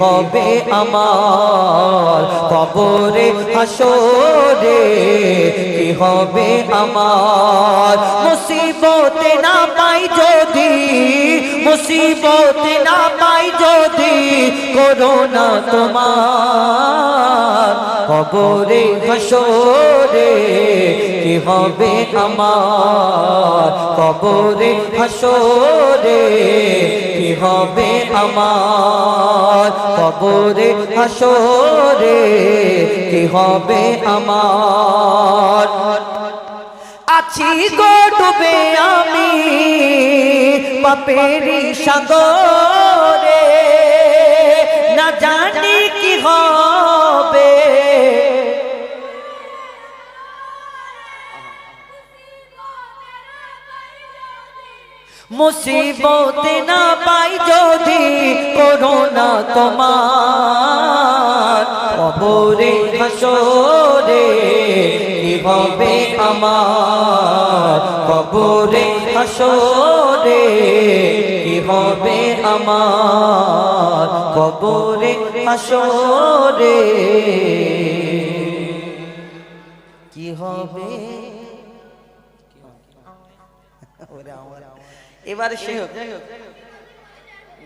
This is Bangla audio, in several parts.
হবে আমার কবরে হাসরে কি হবে আমার মুসিবতে না পাই যদি মুসিবতে না পাই যদি করোনা তোমার কবরে হাসরে কি হবে আমার কবরে হাসরে কি হবে আমার কবরে হাসরে কি হবে আমার আছি গো ডুবে আমি পাপেরি সাগরে না জানি কি হবে মুসিবতে না পাই যদি করোনা তোমার কবরে হাসরে কি হবে আমার কবরে হাসরে কি হবে আমার কবরে হাসরে কি হবে এবারে সে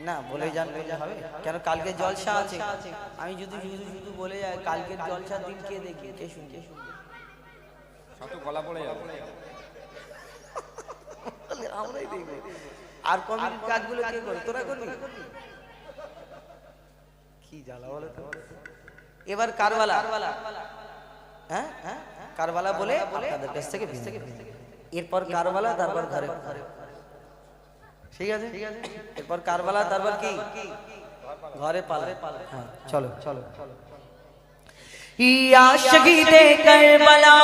না বলে যান হবে কেন কালকে জলসা আছে আমি যদি শুধু শুধু বলে যাই কালকের জলসার দিন কে দেখবে কে শুনবে সব তো গলা পড়ে যাবে আমরাই দেখব আর কমিটির কাজগুলো কে করে তোরা করবি কি জ্বালা বলে তো এবার কারবালা হ্যাঁ কারবালা বলে আপনাদের কাছ থেকে এরপর কারবালা তারপর ঘরে ঠিক আছে এরপর কারবালা তারপর কি ঘরে পালা হ্যাঁ চলো চলো ইয়া শহীদে কারবালা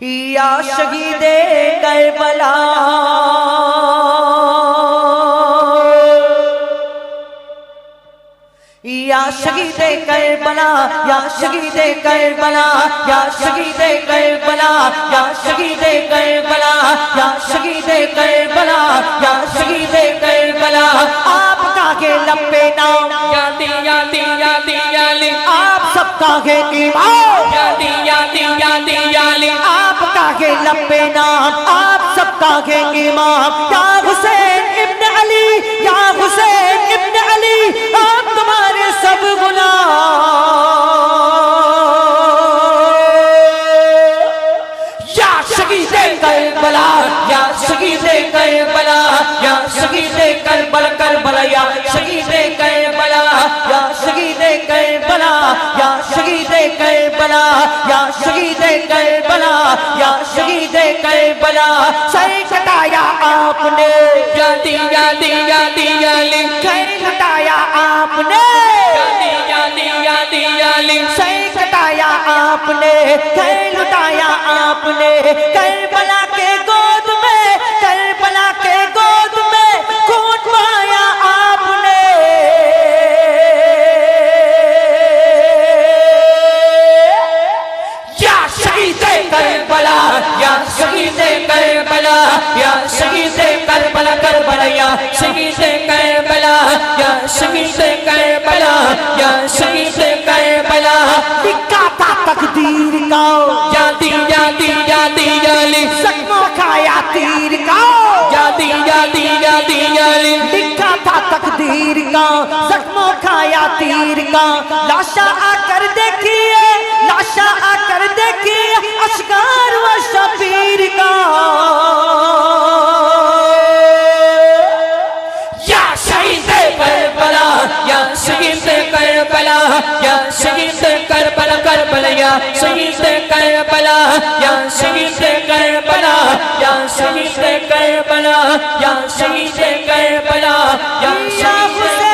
ইয়া শহীদে কারবালা या शहीदे करबला या शहीदे करबला या शहीदे करबला या शहीदे करबला या शहीदे करबला या शहीदे करबला आपका के लपे नाम यादी यादी यादी याली आप सबका है ईमान यादी यादी यादी याली आपका के लपे नाम आप सबका है ईमान या हुसैन इब्न अली या हुसैन इब्न अली आप तुम्हारे सब गुनाह या शहीदे करबला या शहीदे करबला या शहीदे करबला करबला या शहीदे करबला या शहीदे करबला या शहीदे करबला या शहीदे करबला या शहीदे करबला सर कटाया आपने यादी यादी यादी याली सर कटाया आपने यादी यादी याली सर कटाया आपने घर लुटाया आपने करबला के गोद में करबला के गोद में खून बहाया आपने या शहीदे करबला या शहीदे करबला या शहीदे करबला करबला या शहीदे करबला या शहीदे करबला या शहीदे करबला लिखा था तकदीर का यादी यादी यादी याली जख्मों खाया तीर का यादी यादी यादी याली लिखा था तकदीर का जख्मों खाया तीर का लाशा आकर देखिए लाशा आकर देखिए अशगार व शबीर का या शहीदे करबला या शहीदे करबला या शहीदे करबला करबला या शहीदे करबला या शहीदे करबला या शहीदे करबला या शहीदे करबला या शहीदे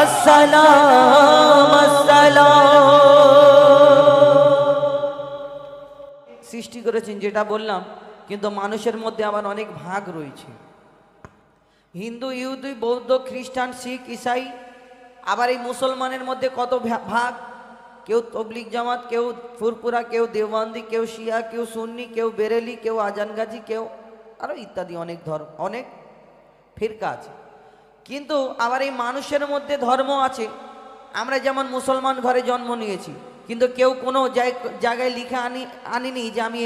अस्सलाम अस्सलाम করেছেন যেটা বললাম, কিন্তু মানুষের মধ্যে আবার অনেক ভাগ রয়েছে। হিন্দু, ইহুদি, বৌদ্ধ, খ্রিস্টান, শিখ, ইসাই, আবার এই মুসলমানের মধ্যে কত ভাগ। কেউ তবলিগ জামাত, কেউ ফুরপুরা, কেউ দেওবন্দি, কেউ শিয়া, কেউ সুন্নি, কেউ বেরেলি, কেউ আজানগাজি, কেউ আরও ইত্যাদি অনেক ধর্ম, অনেক ফিরকা আছে। কিন্তু আবার এই মানুষের মধ্যে ধর্ম আছে। আমরা যেমন মুসলমান ঘরে জন্ম নিয়েছি, কিন্তু কেউ কোনো জায়গায় লিখে আনিনি যে আমি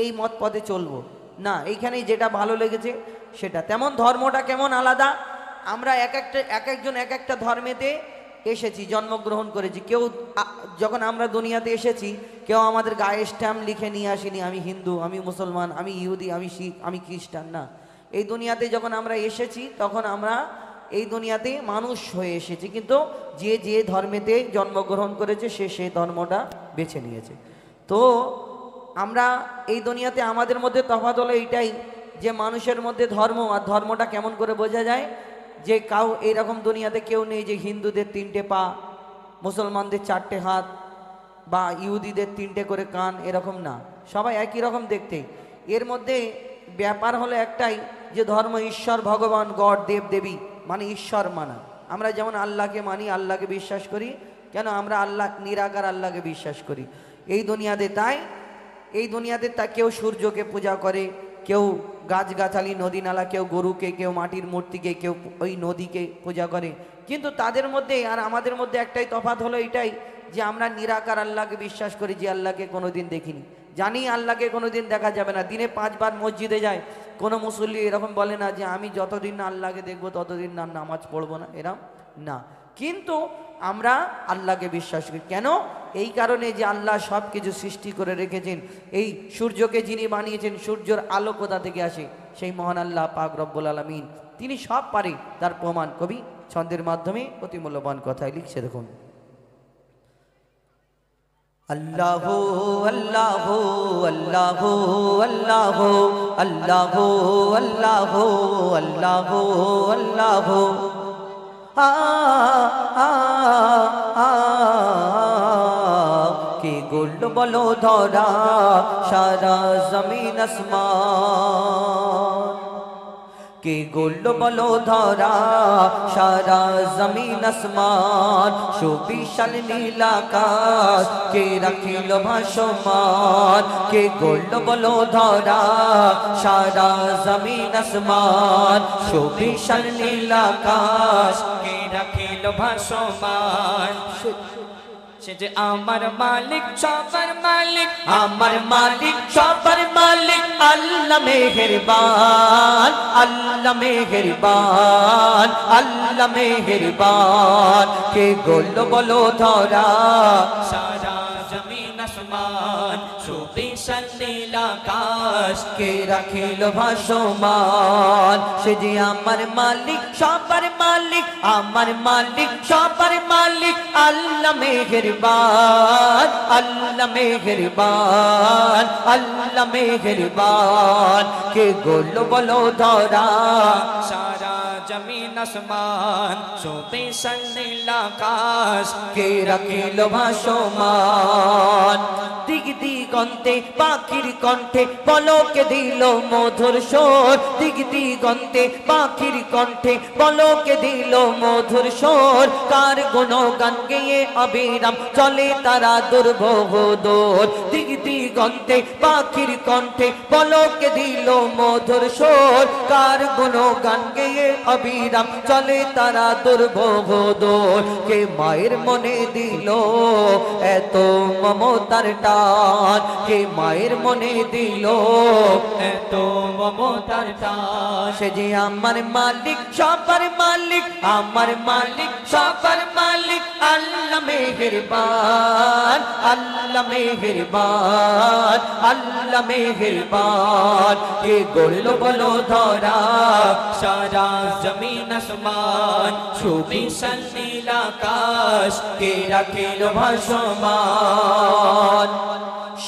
এই মত পথে চলবো না, এইখানেই যেটা ভালো লেগেছে সেটা। তেমন ধর্মটা কেমন আলাদা। আমরা এক একজন এক একটা ধর্মেতে এসেছি, জন্মগ্রহণ করেছি। কেউ যখন আমরা দুনিয়াতে এসেছি, কেউ আমাদের গায়ে স্ট্যাম্প লিখে নিয়ে আসেনি আমি হিন্দু, আমি মুসলমান, আমি ইহুদি, আমি শিখ, আমি খ্রিস্টান। না, এই দুনিয়াতে যখন আমরা এসেছি তখন আমরা এই দুনিয়াতে মানুষ হয়ে এসেছি, কিন্তু যে যে ধর্মেতে জন্মগ্রহণ করেছে সে সেই ধর্মটা বেছে নিয়েছে। তো আমরা এই দুনিয়াতে আমাদের মধ্যে তফাৎ হলো এইটাই যে মানুষের মধ্যে ধর্ম, আর ধর্মটা কেমন করে বোঝা যায়, যে কাউ এইরকম দুনিয়াতে কেউ নেই যে হিন্দুদের 3টে পা, মুসলমানদের 4টে হাত, বা ইহুদিদের 3টে করে কান, এরকম না, সবাই একই রকম দেখতে। এর মধ্যে ব্যাপার হলো একটাই, যে ধর্ম ঈশ্বর, ভগবান, গড, দেব দেবী, মানে ঈশ্বর মানা। আমরা যেমন আল্লাহকে মানি, আল্লাহকে বিশ্বাস করি, কেন আমরা আল্লাহ নিরাকার আল্লাহকে বিশ্বাস করি এই দুনিয়াতে। তাই এই দুনিয়াতে কেউ সূর্যকে পূজা করে, কেউ গাছগাছালি, নদী নালা, কেউ গরুকে, কেউ মাটির মূর্তিকে, কেউ ওই নদীকে পূজা করে। কিন্তু তাদের মধ্যে আর আমাদের মধ্যে একটাই তফাৎ হলো এটাই, যে আমরা নিরাকার আল্লাহকে বিশ্বাস করি, যে আল্লাহকে কোনোদিন দেখিনি, জানি আল্লাহকে কোনোদিন দেখা যাবে না। দিনে 5 বার মসজিদে যায়, কোনো মুসল্লি এরকম বলে না যে আমি যতদিন না আল্লাহকে দেখবো ততদিন না নামাজ পড়বো না, এরম না। কিন্তু আমরা আল্লাহকে বিশ্বাস করি। কেন? এই কারণে যে আল্লাহ সব কিছু সৃষ্টি করে রেখেছেন। এই সূর্যকে যিনি বানিয়েছেন, সূর্যের আলো কোথা থেকে আসে? সেই মহান আল্লাহ পাক রব্বুল আলামিন, তিনি সব পারে। তার প্রমাণ কবি ছন্দের মাধ্যমে অতি মূল্যবান কথায় লিখছে, দেখুন। আল্লাহ আল্লাহ আল্লাহ আল্লাহ আল্লাহ আল্লাহ আল্লাহ আল্লাহ কে গোল্ড বলো ধরা সারা জমিন আসমান, কে গোল্ড বলো ধরা সারা জমিন আসমান, সুবিশাল নীল আকাশ কে রাখিল ভাসমান, কে গোল্ড বলো ধরা সারা জমিন আসমান, সুবিশাল নীল আকাশ কে রাখিল ভাসমান। সে যে আমার মালিক, সবার মালিক, আমার মালিক, সবার মালিক, আল্লাহ মেহেরবান, আল্লাহ মেহেরবান, আল্লাহ মেহেরবান, কে গোল্ড বলো ধরা সারা জমিন আসমান, সুবিশাল নীল আকাশ কে রাখিল ভাসমান। সে যে আমার মালিক, সবার মালিক, আমার মালিক, সবার মালিক, আল্লাহ মেহেরবান, আল্লাহ মেহেরবান, আল্লাহ মেহেরবান, কে গোল্ড বলো ধরা সারা জমিন আসমান, সুবিশাল নীল আকাশ কে রাখিল ভাসমান। দিক দিগন্তে পাখির কণ্ঠে পলকে দিল মধুর স্বর, দিক দিগন্তে পাখির কণ্ঠে পলকে দিল মধুর স্বর, কার গুণগান গেয়ে অবিরাম চলে তারা দুর্বহ দোর। দিক দিগন্তে পাখির কণ্ঠে পলকে দিল মধুর স্বর, কার গুণগান গেয়ে অবিরাম চলে তারা দুর্বহ দোর। কে মায়ের মনে দিল এত মমতার টান, কে মায়ের মনে দিল এত মমতার টান। সে যে আমার মালিক, সবার মালিক, আমার মালিক, সবার মালিক, আল্লাহ মেহেরবান, আল্লাহ মেহেরবান, আল্লাহ মেহেরবান, কে গোল্ড বলো ধরা সারা জমিন আসমান, সুবিশাল নীল আকাশ কে রাখিল ভাসমান।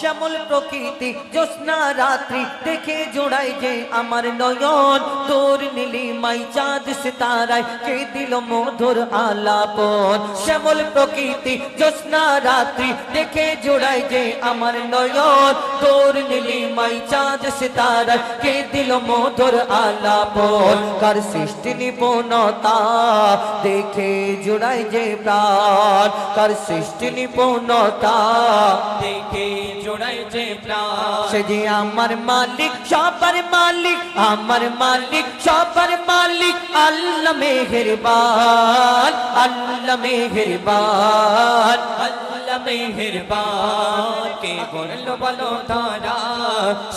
শ্যামল প্রকৃতি জ্যোৎস্না রাত্রি দেখে জোড়াই যে আমার নয়ন দূর নীলিমাই চাঁদ সিতারায় কে দিল মধুর আলাপন শ্যামল প্রকৃতি জ্যোৎস্না রাত্রি দেখে জোড়াই যে আমার নয়ন দূর নীলিমাই চাঁদ সিতারায় কে দিল মধুর আলাপন কার সৃষ্টি নিপুণতা দেখে জোড়াই যে প্রাণ কার সৃষ্টি নিপুণতা দেখে জোড়াই যে প্রাণ সে যে আমার মালিক সবার মালিক আমার মালিক সবার মালিক আল্লাহ মেহেরবান আল্লাহ মেহেরবান আল্লাহ মেহেরবান কে করলো বলো তারা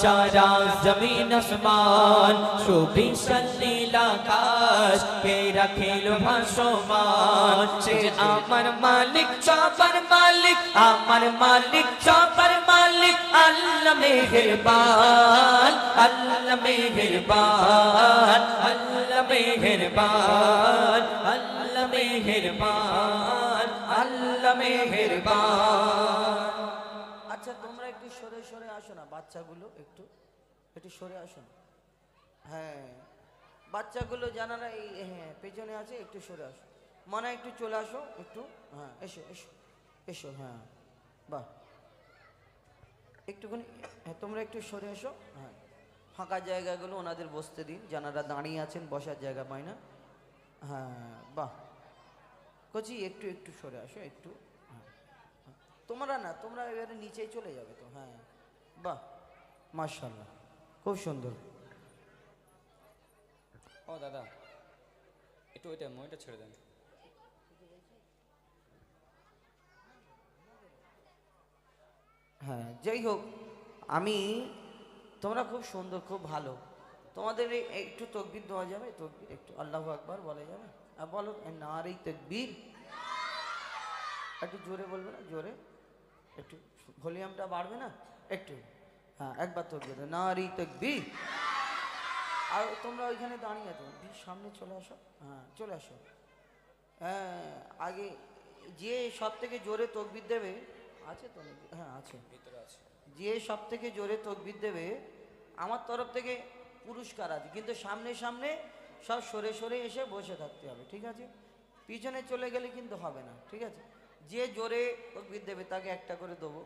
সারা জমিন আসমান সুবিশাল নীল আকাশ কে রাখিল ভাসমান সে আমার মালিক সবার মালিক আমার মালিক সবার মালিক আল্লাহ মেহেরবান আল্লাহ মেহেরবান আল্লাহ মেহেরবান আল্লাহ মেহেরবান আল্লাহ মেহেরবান আচ্ছা তোমরা একটু সরে সরে আসো না বাচ্চাগুলো একটু একটু সরে আসো না। হ্যাঁ বাচ্চাগুলো জানারা এই হ্যাঁ পেছনে আছে একটু সরে আসো মনে একটু চলে আসো একটু হ্যাঁ এসো এসো এসো হ্যাঁ বাহ একটুখানি হ্যাঁ তোমরা একটু সরে এসো হ্যাঁ ফাঁকা জায়গাগুলো ওনাদের বসতে দিন যারা দাঁড়িয়ে আছেন বসার জায়গা পায় না হ্যাঁ বাহ কচি একটু একটু সরে আসো একটু হ্যাঁ তোমরা না তোমরা এবারে নিচেই চলে যাবে তো হ্যাঁ বাহ মাশাআল্লাহ খুব সুন্দর ও দাদা একটু ওইটা মইটা ছেড়ে দেন হ্যাঁ যাই হোক আমি তোমরা খুব সুন্দর খুব ভালো তোমাদের একটু তকবির দেওয়া যাবে তকবির একটু আল্লাহু আকবার বলা যাবে আর বলো নারে তকবির একটু জোরে বলবে না জোরে একটু ভলিউমটা বাড়বে না একটু হ্যাঁ একবার তকবির নারে তকবির আর তোমরা ওইখানে দাঁড়িয়ে আছো সামনে চলে আসো হ্যাঁ চলে আসো হ্যাঁ আগে যে সব থেকে জোরে তকবির দেবে আছে তো হ্যাঁ আছে ভিতরে আছে যে সব থেকে জোরে তকবির দেবে আমার তরফ থেকে পুরস্কার আছে কিন্তু সামনে সামনে সব সরে সরে এসে বসে থাকতে হবে ঠিক আছে পিছনে চলে গেলে কিন্তু হবে না ঠিক আছে যে জোরে তকবির দেবে তাকে একটা করে দেবো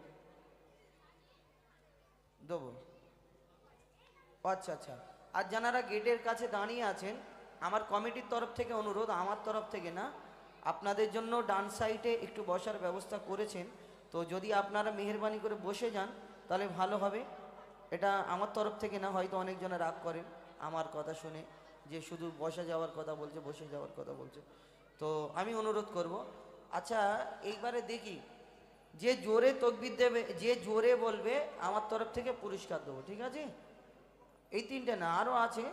দেবো আচ্ছা আচ্ছা আর যারা গেটের কাছে দাঁড়িয়ে আছেন আমার কমিটির তরফ থেকে অনুরোধ আমার তরফ থেকে না আপনাদের জন্য ডান সাইডে একটু বসার ব্যবস্থা করেছেন তো যদি আপনারা মেহেরবানি করে বসে যান তাহলে ভালো হবে এটা আমার তরফ থেকে না হয়তো অনেকজনে রাগ করেন আমার কথা শুনে যে শুধু বসে যাওয়ার কথা বলছে বসে যাওয়ার কথা বলছে তো আমি অনুরোধ করব আচ্ছা এইবারে দেখি যে জোরে তকবির দেবে যে জোরে বলবে আমার তরফ থেকে পুরস্কার দেবো ঠিক আছে এই তিনটে না আরও আছে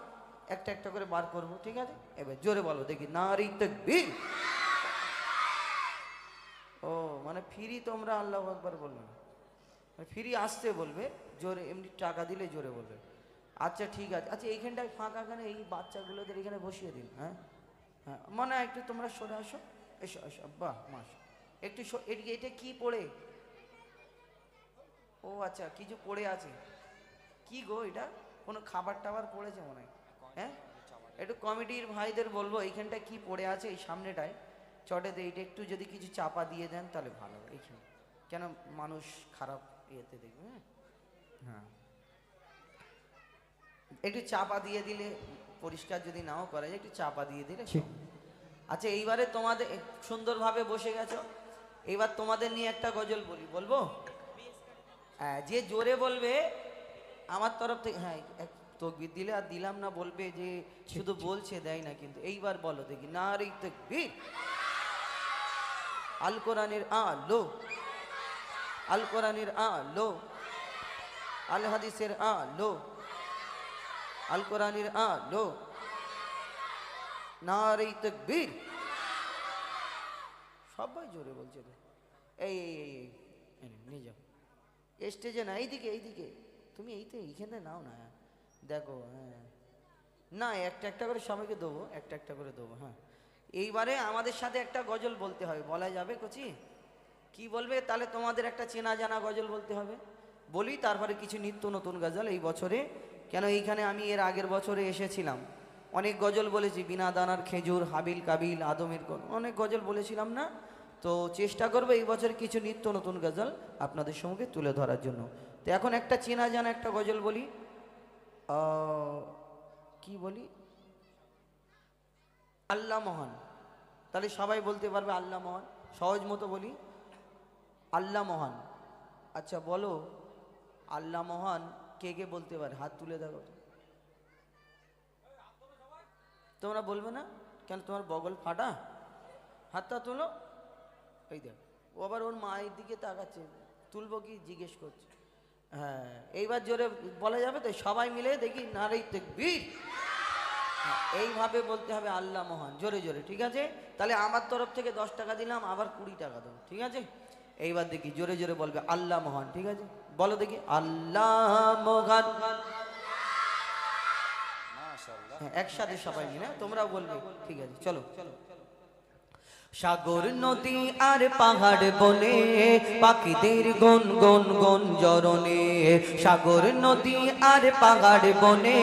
একটা একটা করে বার করব ঠিক আছে এবার জোরে বলো দেখি নারী তাকবীর ও মানে ফ্রি তোমরা আল্লাহু আকবার বলবে না ফ্রি আসতে বলবে জোরে এমনি টাকা দিলে জোরে বলবে আচ্ছা ঠিক আছে আচ্ছা এইখানটায় ফাঁকাখানে এই বাচ্চাগুলোদের এখানে বসিয়ে দিন হ্যাঁ হ্যাঁ মনে হয় একটু তোমরা সরে আসো এসো এসো বাহ মাস একটু এটা কি পড়ে ও আচ্ছা কিছু পড়ে আছে কি গো এটা কোনো খাবার টাবার পড়েছে মনে হয় হ্যাঁ একটু কমিটির ভাইদের বলবো এইখানটায় কি পড়ে আছে এই সামনেটায় চটেতে এইটা একটু যদি কিছু চাপা দিয়ে দেন তাহলে ভালো এইখানে কেন মানুষ খারাপ ইয়েতে দেখবে হ্যাঁ একটু চাপা দিয়ে দিলে পরিষ্কার যদি নাও করা যায় একটু চাপা দিয়ে দিলে আচ্ছা এইবারে তোমাদের সুন্দরভাবে বসে গেছো এইবার তোমাদের নিয়ে একটা গজল বলি বলবো হ্যাঁ যে জোরে বলবে আমার তরফ থেকে হ্যাঁ তকবির দিলে আর দিলাম না বলবে যে শুধু বলছে দেয় না কিন্তু এইবার বলো দেখি নারী তাকবীর আল কোরআনের আলো আল কোরআনের আলো আল হাদিসের আলো আল কোরআনের আলো নারী তাকবীর সবাই জোরে বলছে এই নিয়ে যাও স্টেজে না এইদিকে এইদিকে তুমি এইখানে নাও না দেখো হ্যাঁ না একটা একটা করে সবাইকে দেবো একটা একটা করে দেবো হ্যাঁ এইবারে আমাদের সাথে একটা গজল বলতে হবে বলা যাবে কচি কি বলবে তাহলে তোমাদের একটা চেনা জানা গজল বলতে হবে বলি, তারপরে কিছু নিত্য নতুন গজল এই বছরে। কেন এইখানে আমি এর আগের বছরে এসেছিলাম, অনেক গজল বলেছি, বিনা দানার খেজুর, হাবিল কাবিল, আদমের অনেক গজল বলেছিলাম না? তো চেষ্টা করবো এই বছর কিছু নিত্য নতুন গজল আপনাদের সঙ্গে তুলে ধরার জন্য। তো এখন একটা চেনা জানা একটা গজল বলি, কি বলি, আল্লাহ মহান। তাহলে সবাই বলতে পারবে আল্লাহ মহান, সহজ মতো বলি, আল্লাহ মহান। আচ্ছা বলো, আল্লাহ মহান কে কে বলতে পারে? হাত তুলে দেখো। তোমরা বলবে না কেন? তোমার বগল ফাটা? হাতটা তোলো। এই দেখ, ও আবার ওর মায়ের দিকে তাকাচ্ছে, তুলবো কি জিজ্ঞেস করছে। হ্যাঁ, এইবার জোরে বলা যাবে তো? সবাই মিলে দেখি, নারী তাকবীর। এইভাবে বলতে হবে আল্লাহ মহান, জোরে জোরে, ঠিক আছে? তাহলে আমার তরফ থেকে 10 টাকা দিলাম, আবার 20 টাকা দেবো, ঠিক আছে? এইবার দেখি জোরে জোরে বলবে আল্লাহ মহান, ঠিক আছে? বলো দেখি, আল্লাহ মহান। হ্যাঁ, একসাথে সবাই মিলে তোমরাও বলবে, ঠিক আছে? চলো। সাগর নদী আর পাহাড় বনে পাখিদের গুন গুন গুন জরনে, সাগর নদী আর পাহাড় বনে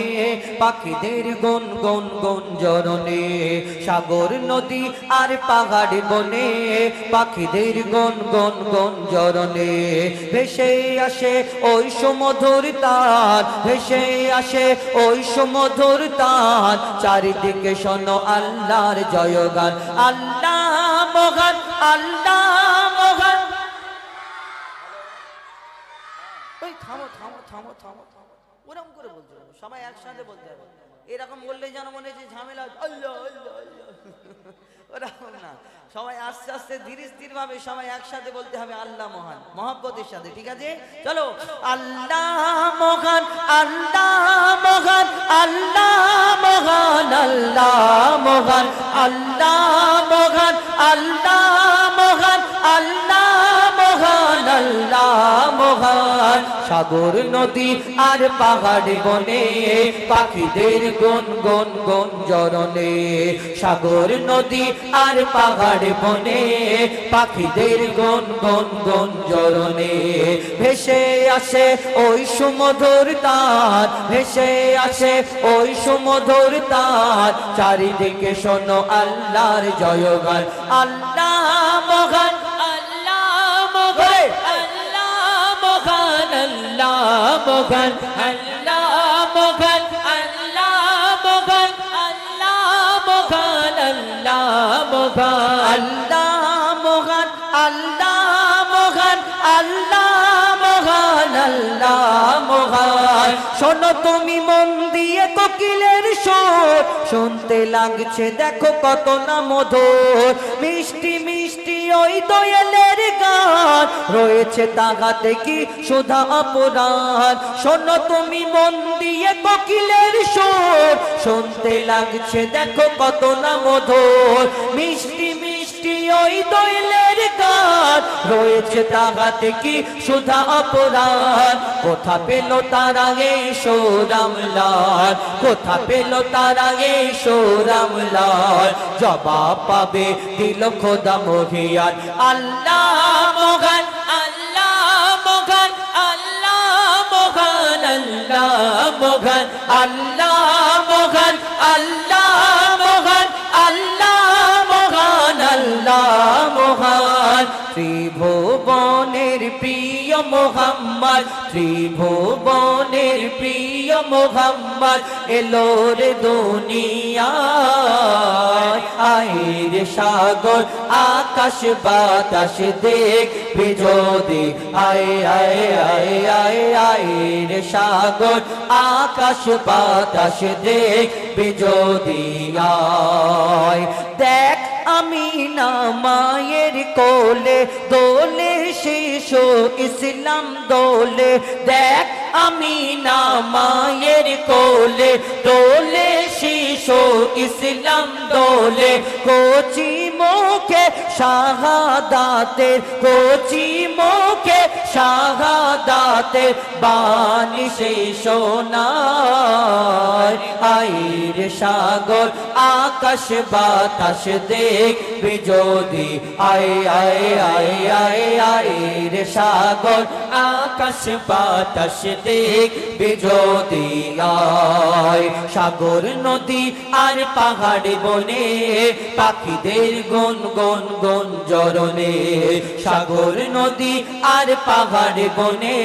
পাখিদের গুন গুন গুন জরনে, সাগর নদী আর পাহাড় বনে পাখিদের গুন গুন গুন জরনে, ভেসে আসে ওই সুমধুর তার, ভেসে আসে ওই সুমধুর তার, চারিদিকে শোনো আল্লাহর জয়গান, আল্লাহ মহান, আল্লাহ মহান। ওই থামো থামো থামো থামো থামো, ওরকম করে বলতে হবে, সবাই একসাথে বলতে হবে। এরকম বললে যেন মনে হচ্ছে ঝামেলা, আল্লাহ আল্লাহ আল্লাহ, ওরকম না। সবাই আস্তে আস্তে ধীরে স্থির ভাবে সবাই একসাথে বলতে হবে আল্লাহ মহান, মহব্বতের সাথে, ঠিক আছে? চলো, আল্লাহ মহান, আল্লাহ মহান, আল্লাহ মহান, আল্লাহ মহান, আল্লাহ মহান, আল্লাহ মহান, আল্লাহ মহান, আল্লাহ মহান। সাগর নদী আর পাহাড় বনে পাখিদের গুন গুন গুন জরনে, সাগর নদী আর পাহাড় বনে পাখিদের গুন গুন গুন জরনে, ভেসে আসে ওই সুমধুর তার, ভেসে আসে ওই সুমধুর তার, চারিদিকে শোনো আল্লাহর জয়গান, আল্লাহ মহান, আল্লাহ মহান, আল্লাহ মহান, আল্লাহ মহান, আল্লাহ মহান, আল্লাহ মহান, আল্লাহ মহান, আল্লাহ মহান, আল্লাহ মহান, আল্লাহ মহান, আল্লাহ মহান, আল্লাহ মহান। শোনো তুমি মন দিয়ে কোকিলের সুর, শুনতে লাগছে দেখো কত না মধুর, মিষ্টি মিষ্টি ওই দোয়েলের গান, রয়েছে তাহাতে কি সুধা অপরাধ। শোনো তুমি মন দিয়ে কোকিলের সুর, শুনতে লাগছে দেখো কত না মধুর, মিষ্টি মিষ্টি ওই দোয়েলের গান, রয়েছে তাহাতে কি সুধা অপরাধ। কোথা পেল তারা এই সোরামলাল, কোথা পেল তারা এই সোরামলাল, জবাব পাবে দিল খোদা মহিয়ান, আল্লাহ মহান, আল্লাহ মহান, আল্লাহ মহান, আল্লাহ মহান, আল্লাহ মহান, আল্লাহ মহান, আল্লাহ মহান, আল্লাহ মহান। ত্রিভুবনের প্রিয় মোহাম্মদ, ত্রিভুবনের প্রিয় মোহাম্মদ এলো রে দুনিয়ায়, আইরে সাগর আকাশ বাতাস দেখবে যদি, আয় আয় আয় আয় আইরে সাগর আকাশ বাতাস দেখবে যদি, আয় দেখ আমিনা মায়ের কোলে দোলে শিশু ইসলাম দোলে, দেখ আমিনা মায়ের কোলে দোলে শিশু ইসলাম দোলে, কোচি মুখে শাহাদাতের, কোচি মুখে শাহাদাত রাতে বাণী সেই শোনায় আইর সাগর আকাশ বাতাস দেখবি যদি আয় আয় আয় আয় আইর সাগর আকাশ বাতাস দেখবি যদি আয় সাগর নদী আর পাহাড় বনে পাখিদের গুন গুন গুন জরনে সাগর নদী আর পাহাড় বনে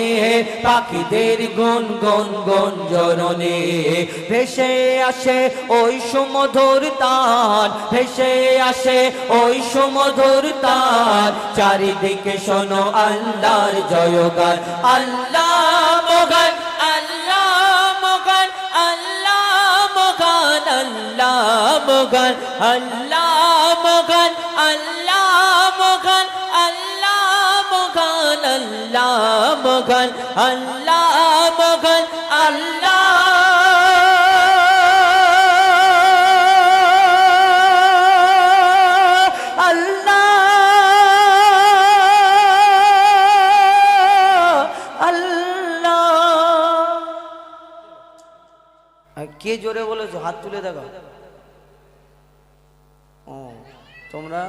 পাখিদের গুন গুন গুন জরনে ভেসে আসে ওই সুমধুর তান ভেসে আসে ওই সুমধুর তান চারিদিকে শোনো আল্লাহর জয়গান আল্লাহ মগান আল্লাহ মগান আল্লাহ মগান আল্লাহ মগান আল্লাহ মগান আল্লাহ মগান আল্লাহ মগান আল্লাহ মগান আল্লাহ মগান আল্লাহ কে জোরে বলেছো হাত তুলে দেখো ও তোমরা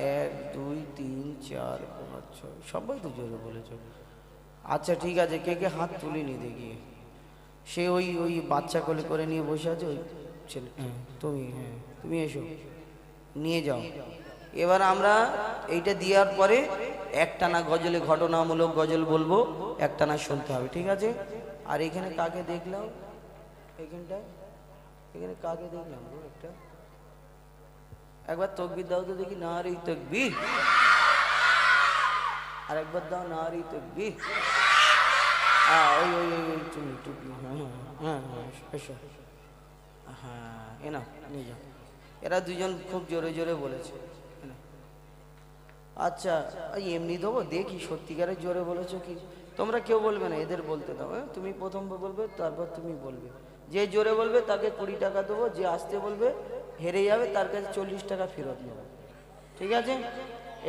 1 2 3 4 5 6 সবাই তো জোরে বলেছো আচ্ছা ঠিক আছে কে কে হাত তুলিনি দেখি সে ওই ওই বাচ্চা কোলে করে নিয়ে বসে আছে ওই ছেলে তুমি এসো নিয়ে যাও এবার আমরা এইটা দেওয়ার পরে একটানা গজলে ঘটনামূলক গজল বলবো একটানা শুনতে হবে ঠিক আছে আর এখানে কাকে দেখলাম এখানে কাকে দেখলাম একটা একবার তকবীর দাও তো দেখি নারী তকবীর আর একবার দাও নারী তকবীর ওই ওই ওই তুমি টুপি হ্যাঁ এসো হ্যাঁ এনা নিয়ে যাও এরা দুজন খুব জোরে জোরে বলেছে আচ্ছা এমনি দেবো দেখি সত্যিকারের জোরে বলেছো কি তোমরা কেউ বলবে না এদের বলতে দাও তুমি প্রথম বলবে তারপর তুমি বলবে যে জোরে বলবে তাকে 20 টাকা দেবো যে আসতে বলবে হেরে যাবে তার কাছে 40 টাকা ফেরত নেবো ঠিক আছে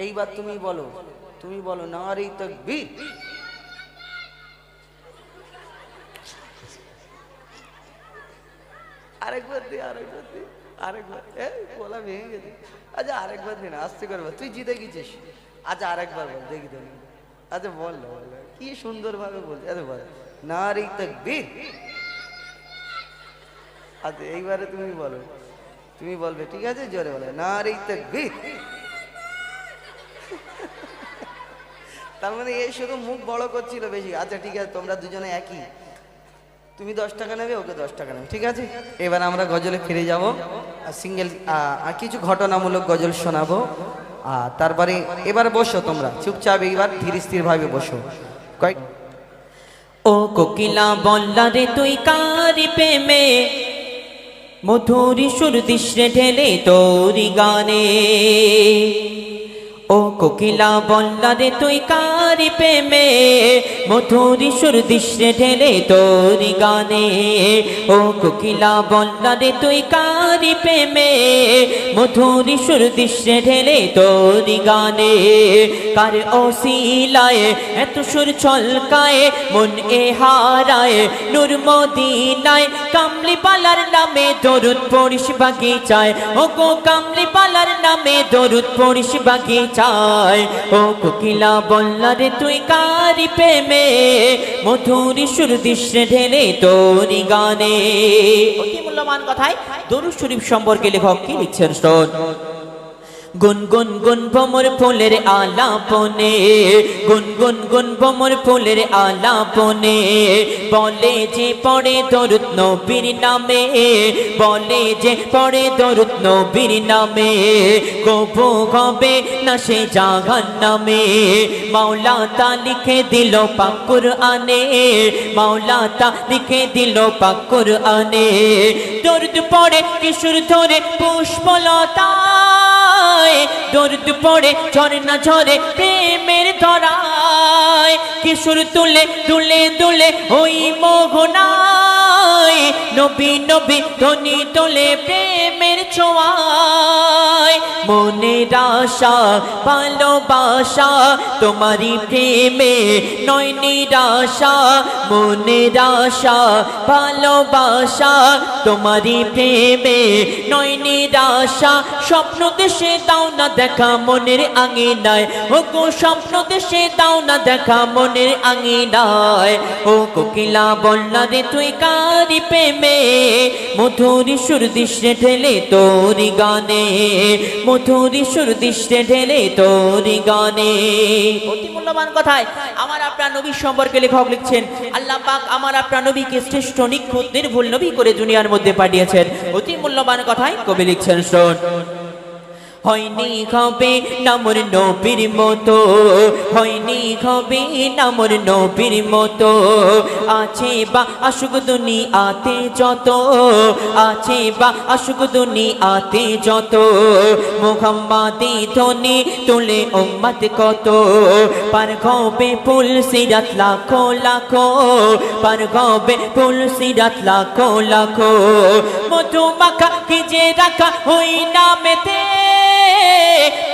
এইবার তুমি বলো নারী তাকবীর আরেকবার বলা ভেঙে গেছে আচ্ছা আরেকবার দিন আসতে করবো তুই জিতে গেছিস আচ্ছা আরেকবার বল দেখি আচ্ছা বল কি সুন্দর ভাবে বলছে আচ্ছা বল নারী তাকবীর আচ্ছা এইবারে তুমি বলবে ঠিক আছে জোরে বলে নারী তাকবীর তার মানে এই শুধু মুখ বড় করছিল বেশি আচ্ছা ঠিক আছে তোমরা দুজনে একই তুমি 10 টাকা নেবে ওকে 10 টাকা নেবে ঠিক আছে এবার আমরা গজলে ফিরে যাব সিঙ্গেল কিছু ঘটনামূলক গজল শোনাবো তারপরে এবার বসো তোমরা চুপচাপ এইবার ধীর স্থির ভাবে বসো ও কোকিলা বল্লা রে তুই কার প্রেমে মধুর সুর দৃশ্যে ঢেলে তোরি গানে ও কোকিলা বল্লা রে তুই কার প্রেমে মধুর সুর দৃশ্যে ঢেলে তোরি গানে ও কোকিলা বল্লা রে তুই কার প্রেমে মধুর সুর দৃশ্যে ঢেলে তোরি গানে কার ওসিলায় এত সুর ছলকায় মন এ হারায় নূর মদিনায় কামলি পালার নামে দরুদ পড়িস বাগিচায় ও গো কামলি পালার নামে দরুদ পড়িস বাগিচায় ও কোকিলা বল্লা রে তুই কার প্রেমে মধুর সুর দৃশ্যে ঢেলে তোরি গানে অতি মূল্যবান কথায় দরুদ শরীফ সম্পর্কে লেখক কি লিখছেন শোন গুন গুন গুন ভমর ফুলের আলাপনে গুন গুন গুন ভমর ফুলের আলাপনে বলে যে পড়ে দরুদ নবীর নামে বলে যে পড়ে দরুদ নবীর নামে কবু হবে না সে জাহান্নামে মাওলা তা লিখে দিল পাক কুরআনে মাওলা তা লিখে দিল পাক কুরআনে দরুদ পড়ে কিশোর ধরে পুষ্পলতা দরুদ পড়ে ঝরনা ঝরে প্রেমের ধরায় কিশোর তুলে দুলে দুলে ওই মোহনায় নবী নবী ধ্বনি তোলে প্রেমের ছোঁয়ায় মনের আশা ভালোবাসা তোমারই প্রেমে নয় নিরাশা মনের আশা ভালোবাসা তোমারই প্রেমে নয় নিরাশা স্বপ্ন দেশে দাও না দেখা মনের আঙিনায় ও গো স্বপ্ন দেশে দাও না দেখা মনের আঙিনায় ও কোকিলা বল না রে তুই কারি প্রেমে মধুর সুর দিশে ঢেলে তোরি গানে মধুর সুর দিশে ঢেলে তোরি গানে। অতি মূল্যবান কথায় আমার আপনার নবী সম্পর্কে লেখক লিখছেন আল্লাহ পাক আমার আপনার নবীকে শ্রেষ্ঠ নিখুঁত নির্ভুল নবী করে দুনিয়ার মধ্যে পাঠিয়েছেন। অতি মূল্যবান কথায় কবি লিখছেন শোন হয়নি হবে নামর নবীর মতো হয়নি হবে নামর নবীর মতো আছে বা আশুক দুনিয়াতে যত আছে বা আশুক দুনিয়াতে যত মুহাম্মাদি ধ্বনি তুলে উম্মত কত পার হবে ফুল সিরাত লাখো লাখো পার হবে ফুল সিরাত লাখো লাখো মধু মাখা কি যে রাখা হই নামেতে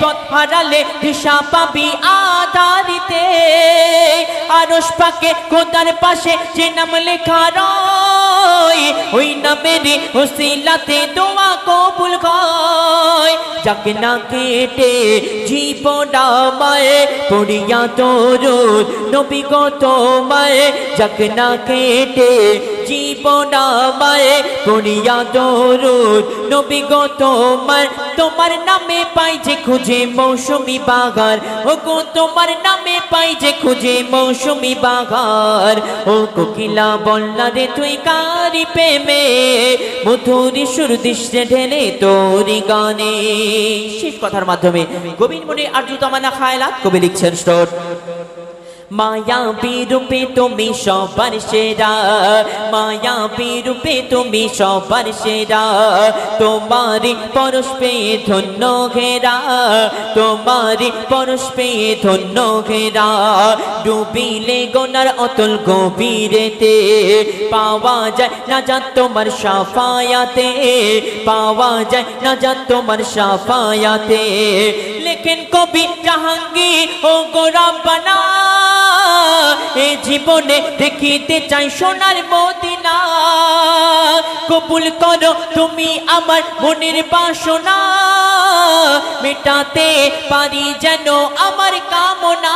পথ হারালে দিশা পাবি আধারিতে আরশ পাকে খোদার পাশে যে নাম লেখা রয় ওই নামের ওসিলাতে দোয়া কবুল হয় যাকে না কেটে জীবনামায় পড়িয়া দরুদ নবী গো তোমায় যাকে না কেটে জীবনামায় পড়িয়া দরুদ নবী গো তোমার তোমার নামে পাই যে খুঁজে মৌসুমি বাগার ও গো তোমার নামে পাই যে খুঁজে মৌসুমি বাগার ও কোকিলা বল না রে তুই কারি প্রেমে মধুর সুর দিশে ঢেলে তোরি গানে। শেষ কথার মাধ্যমে গোবিন্দ মনে আরজু তামান্না খায়লাত কবি লিখছেন স্টোর মায়াবী রূপে তুমি সবার সেরা মায়াবী রূপে তুমি সবার সেরা তোমারি পরশ পেয়ে ধন্য ঘেরা তোমারি পরশ পেয়ে ধন্য ঘেরা ডুবিলে গোনার অতল গভীরেতে পাওয়া যায় না যা তোমার সাফায়াতে পাওয়া যায় না যা তোমার সাফায়াতে লেখেন কবি জাহাঙ্গীর ও গো রব্বানা এ জীবনে দেখিতে চাই সোনার মদিনা কবুল করো তুমি আমার মনের বাসনা মেটাতে পারি যেন আমার কামনা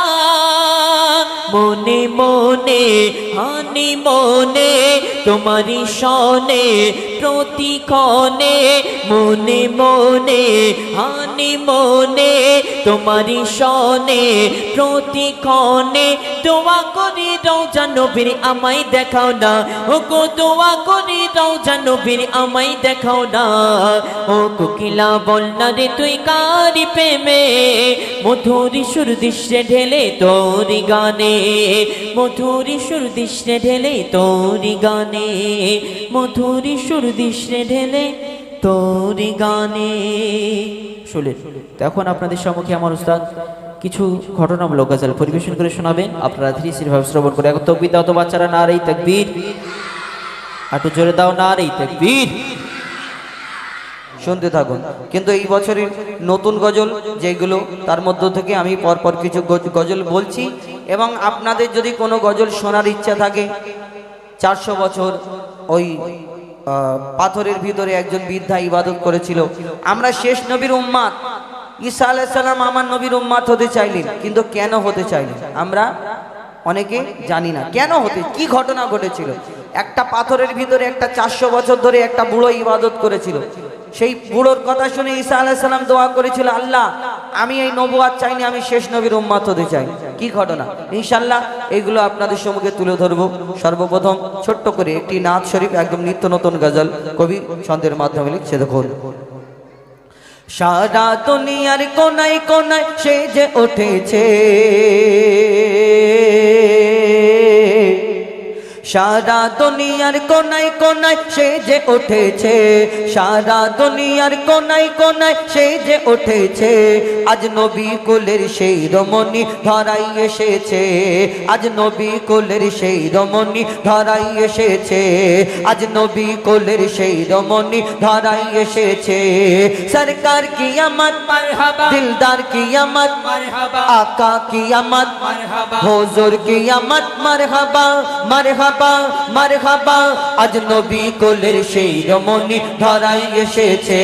মনে মনে হানি মনে তোমারি সনে প্রতিক্ষণে মনে মনে হানি মনে তোমারি সনে প্রতিক্ষণে দোয়া করি রওজা নবীর আমায় দেখাও না ও গো দোয়া করি রওজা নবীর আমায় দেখাও না ও কোকিলা বল না রে তুই কারি প্রেমে মধুর সুর দিশে ঢেলে তোরি গানে মধুর সুর দিশে ঢেলে তোরি গানে মধুর সুর দিশে ঢেলে তোরি গানে। শুনলেন তো এখন আপনাদের সম্মুখে আমার উস্তাদ কিছু ঘটনামূলক গজল পরিবেশন করে শোনাবেন আপনারা ধীরে ধীরে ভাবে শ্রবণ করে এখন তাকবীর দাও তো বাচ্চারা নারে তাকবীর একটু জোরে দাও নারে তাকবীর শুনতে থাকুন। কিন্তু এই বছরের নতুন গজল যেগুলো তার মধ্য থেকে আমি পরপর কিছু গজল বলছি এবং আপনাদের যদি কোনো গজল শোনার ইচ্ছা থাকে 400 বছর ওই পাথরের ভিতরে একজন বৃদ্ধা ইবাদত করেছিল। আমরা শেষ নবীর উম্মাত ঈসা আলাইহিস সালাম আমার নবীর উম্মাত হতে চাইলেন কিন্তু কেন হতে চাইলেন আমরা অনেকে জানি না কেন হতে কি ঘটনা ঘটেছিল। একটা পাথরের ভিতরে একটা 400 বছর ধরে একটা বুড়ো ইবাদত করেছিল। সেই বুড়োর কথা শুনে ঈসা আলাইহিস সালাম দোয়া করেছিল আল্লাহ আমি এই নবুয়াত চাইনি আমি শেষ নবীর উম্মত হতে চাই। কি ঘটনা ইনশাআল্লাহ এগুলো আপনাদের সম্মুখে তুলে ধরব। সর্বপ্রথম ছোট্ট করে একটি নাত শরীফ একদম নিত্য নতুন গজল কবি ছন্দের মাধ্যমে লিখছে দেখুন। সারা দুনিয়ার কোনায় কোনায় সে যে উঠেছে সারা দুনিয়ার কোনায় কোনায় সে যে উঠেছে, সারা দুনিয়ার কোনায় কোনায় সে যে উঠেছে। আজ নবী কুলের সেই রমণী ধরাই এসেছে, আজ নবী কুলের সেই রমণী ধরাই এসেছে, আজ নবী কুলের সেই রমণী ধরাই এসেছে। সরকার কিয়ামত মারহাবা, দিলদার কিয়ামত মারহাবা, আকা কিয়ামত মারহাবা, হুজুর কিয়ামত মারহাবা মারহাবা মারহাবা। আজ নবী কুলের সেই রমণী ধরাই এসেছে,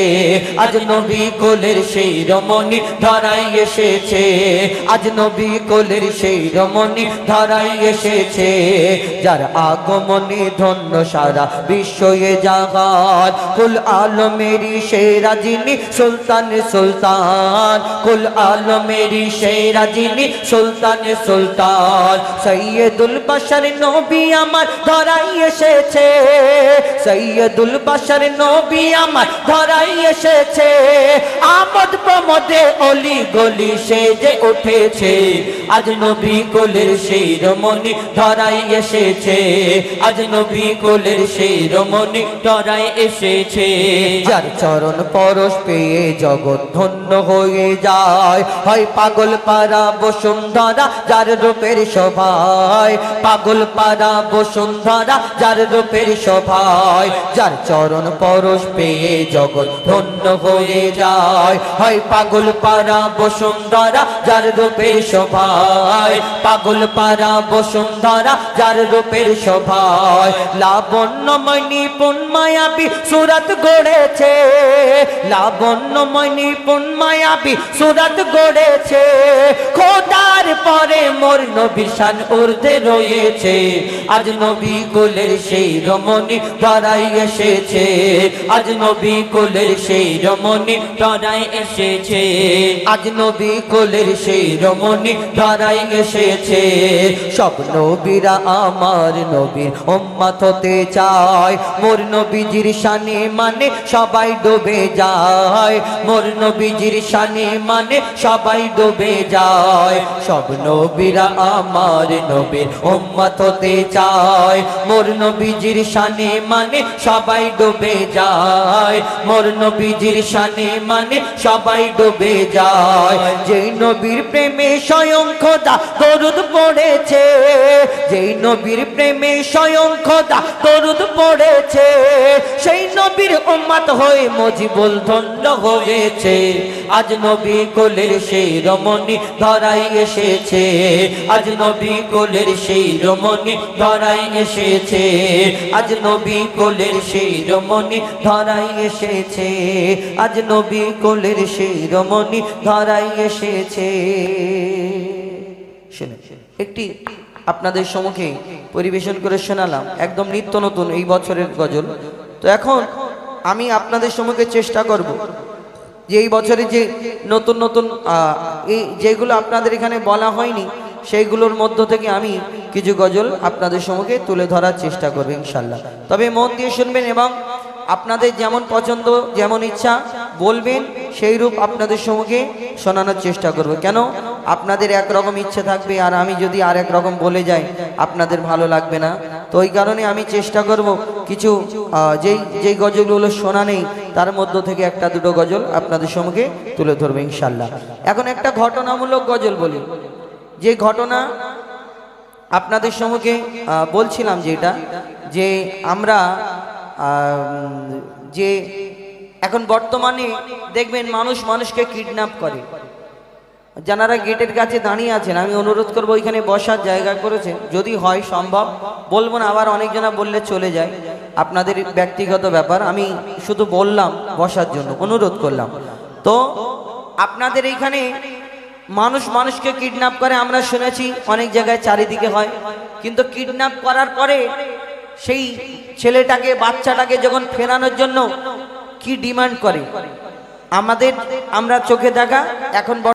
আজ নবী কুলের সেই রমণী ধরাই এসেছে, আজ নবী কুলের সেই রমণী ধরাই এসেছে। যার আগমনে ধন্য সারা বিশ্বয়ে জাহান, কুল আলমেরি সেরা যিনি সুলতান সুলতান, কুল আলমেরি সেরা যিনি সুলতান সুলতান। সৈয়দুল বশর নবী আমার ধরাই এসেছে, সৈয়দুল বশর নবী আমার ধরাই এসেছে। আমোদ প্রমোদে অলি গলি সেজে উঠেছে, আজ নবী কুলের সেই রমণী ধরাই এসেছে, আজ নবী কুলের সেই রমণী ধরাই এসেছে। যার চরণ পরশ পেয়ে জগৎ ধন্য হয়ে যায়, হয় পাগল পারা বসুন্ধরা যার রূপের শোভায়, পাগল পারা বসুন্ধরা যার রূপের শোভায়। যার চরণ পরশ পেয়ে জগৎ ধন্য হয়ে যায়, হয় পাগল পারা বসুন্ধরা যার রূপের শোভায়, পাগল পারা বসুন্ধরা যার রূপের শোভায়। লাবণ্যময় নিপুণ মায়াবী সুরত গড়েছে, লাবণ্যময় নিপুণ মায়াবী সুরত গড়েছে। খোদার পরে মোর নবী শান ঊর্ধ্বে রয়েছে, আজ নবী কুলের সেই রমণী ধরাই এসেছে, আজ নবী কুলের সেই রমণী ধরাই এসেছে, আজ নবী কুলের সেই রমণী ধরাই এসেছে। সব নবীরা আমার নবীর উম্মত হতে চায়, মোর নবীজির শানে মানে সবাই ডুবে যায়, মোর নবীজির শানে মানে সবাই ডুবে যায়। সব নবীরা আমার নবীর উম্মত হতে চায়, মোর নবীজির শানে মানে সবাই ডুবে যায়, মোর নবীজির শানে মানে সবাই ডুবে যায়। যেই নবীর প্রেমে স্বয়ং খোদা দরুদ পড়েছে, যেই নবীর প্রেমে স্বয়ং খোদা দরুদ পড়েছে, সেই নবীর উম্মত হয়ে মুজিবুল ধন্য হয়েছে। আজ নবী কুলের সেই রমণী ধরাই এসেছে, আজ নবী কুলের সেই রমণী ধরাই এসেছে, আজ নবী কুলের সেই রমণী ধরাই এসেছে, আজ নবী কুলের সেই রমণী ধরাই এসেছে। একটি আপনাদের সম্মুখে পরিবেশন করে শোনালাম, একদম নিত্য নতুন এই বছরের গজল। তো এখন আমি আপনাদের সম্মুখে চেষ্টা করব যে এই বছরে যে নতুন নতুন এই যেগুলো আপনাদের এখানে বলা হয়নি সেইগুলোর মধ্য থেকে আমি কিছু গজল আপনাদের সম্মুখে তুলে ধরার চেষ্টা করব ইনশাল্লাহ। তবে মন দিয়ে শুনবেন এবং আপনাদের যেমন পছন্দ যেমন ইচ্ছা বলবেন সেই রূপ আপনাদের সম্মুখে শোনানোর চেষ্টা করব। কেন আপনাদের একরকম ইচ্ছে থাকবে আর আমি যদি আর এক রকম বলে যাই আপনাদের ভালো লাগবে না। তো ওই কারণে আমি চেষ্টা করব কিছু যেই গজলগুলো শোনা নেই তার মধ্য থেকে একটা দুটো গজল আপনাদের সম্মুখে তুলে ধরবো ইনশাল্লাহ। এখন একটা ঘটনামূলক গজল বলি, যে ঘটনা আপনাদের সম্মুখে বলছিলাম যেটা যে আমরা যে এখন বর্তমানে দেখবেন মানুষ মানুষকে কিডন্যাপ করে। যারা গেটের কাছে দাঁড়িয়ে আছেন আমি অনুরোধ করবো ওইখানে বসার জায়গা করেছেন, যদি হয় সম্ভব, বলবো না আবার অনেকজনা বললে চলে যায়, আপনাদের ব্যক্তিগত ব্যাপার, আমি শুধু বললাম বসার জন্য অনুরোধ করলাম। তো আপনাদের এইখানে মানুষ মানুষকে কিডন্যাপ করে আমরা শুনেছি অনেক জায়গায় চারিদিকে হয়, কিন্তু কিডন্যাপ করার পরে সেই ছেলেটাকে বাচ্চাটাকে যখন ফেরানোর জন্য কি ডিমান্ড করে আমরা চোখে দেখা এখন